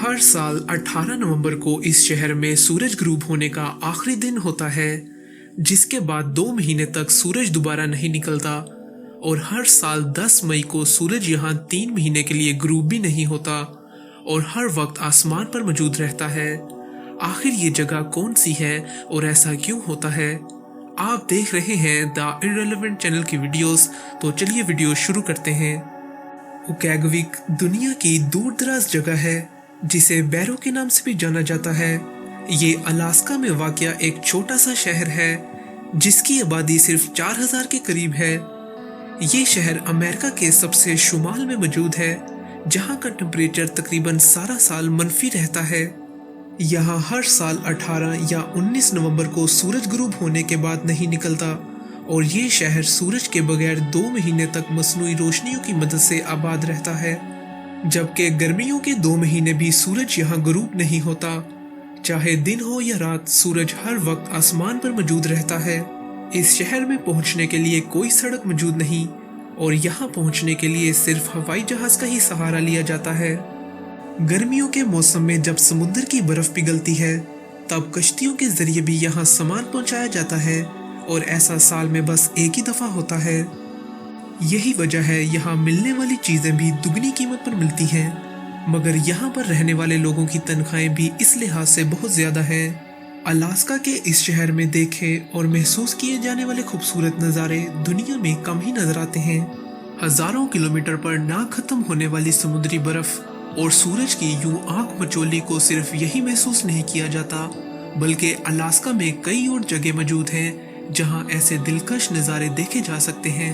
हर साल 18 नवंबर को इस शहर में सूरज ग्रूब होने का आखिरी दिन होता है, जिसके बाद 2 महीने तक सूरज दोबारा नहीं निकलता। और हर साल 10 मई को सूरज यहाँ 3 महीने के लिए ग्रूब भी नहीं होता और हर वक्त आसमान पर मौजूद रहता है। आखिर ये जगह कौन सी है और ऐसा क्यों होता है? आप देख रहे हैं द इररिलेवेंट चैनल की वीडियोस, तो चलिए वीडियो शुरू करते हैं। उकैगविक दुनिया की दूर दराज जगह है जिसे बैरो के नाम से भी जाना जाता है। ये अलास्का में वाक़या एक छोटा सा शहर है जिसकी आबादी सिर्फ 4000 के करीब है। ये शहर अमेरिका के सबसे शुमाल में मौजूद है, जहाँ का टेम्परेचर तकरीबन सारा साल मनफी रहता है। यहाँ हर साल 18 या 19 नवंबर को सूरज ग्रूब होने के बाद नहीं निकलता और ये शहर सूरज के बगैर 2 महीने तक मसनूई रोशनियों की मदद से आबाद रहता है। जबकि गर्मियों के 2 महीने भी सूरज यहाँ ग्रूब नहीं होता। चाहे दिन हो या रात, सूरज हर वक्त आसमान पर मौजूद रहता है। इस शहर में पहुंचने के लिए कोई सड़क मौजूद नहीं और यहाँ पहुंचने के लिए सिर्फ हवाई जहाज का ही सहारा लिया जाता है। गर्मियों के मौसम में जब समुद्र की बर्फ पिघलती है, तब कश्तियों के जरिए भी यहाँ सामान पहुंचाया जाता है और ऐसा साल में बस एक ही दफा होता है। यही वजह है यहाँ मिलने वाली चीजें भी दुगनी कीमत पर मिलती हैं, मगर यहाँ पर रहने वाले लोगों की तनख्वाहें भी इस लिहाज से बहुत ज्यादा हैं। अलास्का के इस शहर में देखे और महसूस किए जाने वाले खूबसूरत नज़ारे दुनिया में कम ही नजर आते हैं। हजारों किलोमीटर पर ना खत्म होने वाली समुद्री बर्फ और सूरज की यूं आंख मचोली को सिर्फ यही महसूस नहीं किया जाता, बल्कि अलास्का में कई और जगह मौजूद हैं जहां ऐसे दिलकश नज़ारे देखे जा सकते हैं।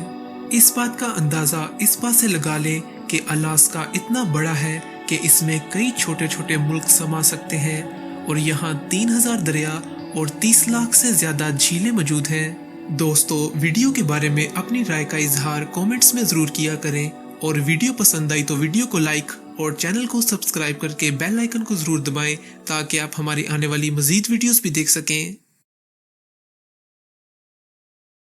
इस बात का अंदाजा इस बात से लगा ले कि अलास्का इतना बड़ा है कि इसमें कई छोटे छोटे मुल्क समा सकते हैं और यहाँ 3000 दरिया और 30 लाख से ज्यादा झीलें मौजूद हैं। दोस्तों, वीडियो के बारे में अपनी राय का इजहार कमेंट्स में जरूर किया करें और वीडियो पसंद आई तो वीडियो को लाइक और चैनल को सब्सक्राइब करके बेल आइकन को जरूर दबाएं ताकि आप हमारी आने वाली मजीद वीडियोस भी देख सकें।